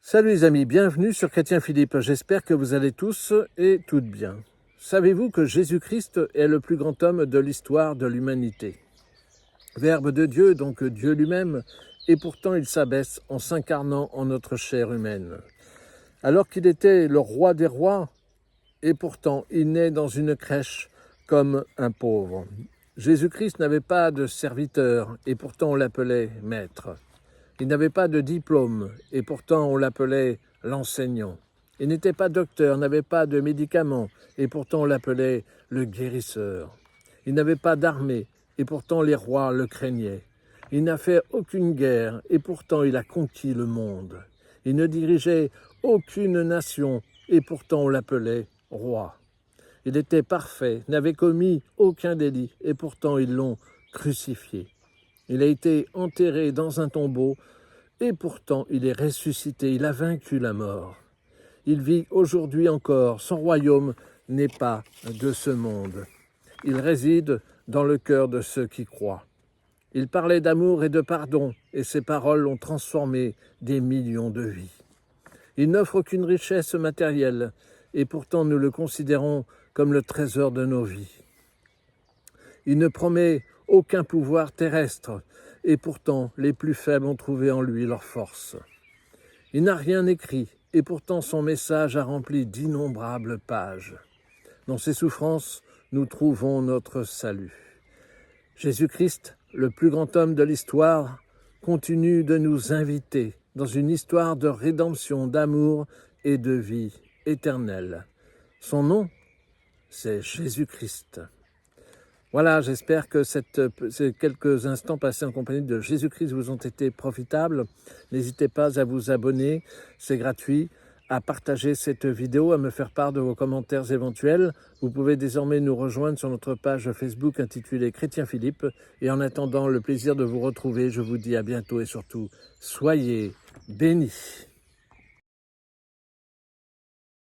Salut les amis, bienvenue sur Chrétien Philippe. J'espère que vous allez tous et toutes bien. Savez-vous que Jésus-Christ est le plus grand homme de l'histoire de l'humanité? Verbe de Dieu, donc Dieu lui-même, et pourtant il s'abaisse en s'incarnant en notre chair humaine. Alors qu'il était le roi des rois, et pourtant il naît dans une crèche comme un pauvre. Jésus-Christ n'avait pas de serviteur, et pourtant on l'appelait maître. Il n'avait pas de diplôme, et pourtant on l'appelait l'enseignant. Il n'était pas docteur, n'avait pas de médicaments, et pourtant on l'appelait le guérisseur. Il n'avait pas d'armée, et pourtant les rois le craignaient. Il n'a fait aucune guerre, et pourtant il a conquis le monde. Il ne dirigeait aucune nation, et pourtant on l'appelait roi. Il était parfait, n'avait commis aucun délit, et pourtant ils l'ont crucifié. Il a été enterré dans un tombeau, et pourtant il est ressuscité, il a vaincu la mort. Il vit aujourd'hui encore, son royaume n'est pas de ce monde. Il réside dans le cœur de ceux qui croient. Il parlait d'amour et de pardon, et ses paroles ont transformé des millions de vies. Il n'offre aucune richesse matérielle, et pourtant nous le considérons comme le trésor de nos vies. Il ne promet aucun pouvoir terrestre, et pourtant les plus faibles ont trouvé en lui leur force. Il n'a rien écrit, et pourtant son message a rempli d'innombrables pages. Dans ses souffrances, nous trouvons notre salut. Jésus-Christ, le plus grand homme de l'histoire, continue de nous inviter dans une histoire de rédemption, d'amour et de vie éternelle. Son nom, c'est Jésus-Christ. Voilà, j'espère que ces quelques instants passés en compagnie de Jésus-Christ vous ont été profitables. N'hésitez pas à vous abonner, c'est gratuit, à partager cette vidéo, à me faire part de vos commentaires éventuels. Vous pouvez désormais nous rejoindre sur notre page Facebook intitulée Chrétien Philippe. Et en attendant le plaisir de vous retrouver, je vous dis à bientôt et surtout, soyez bénis.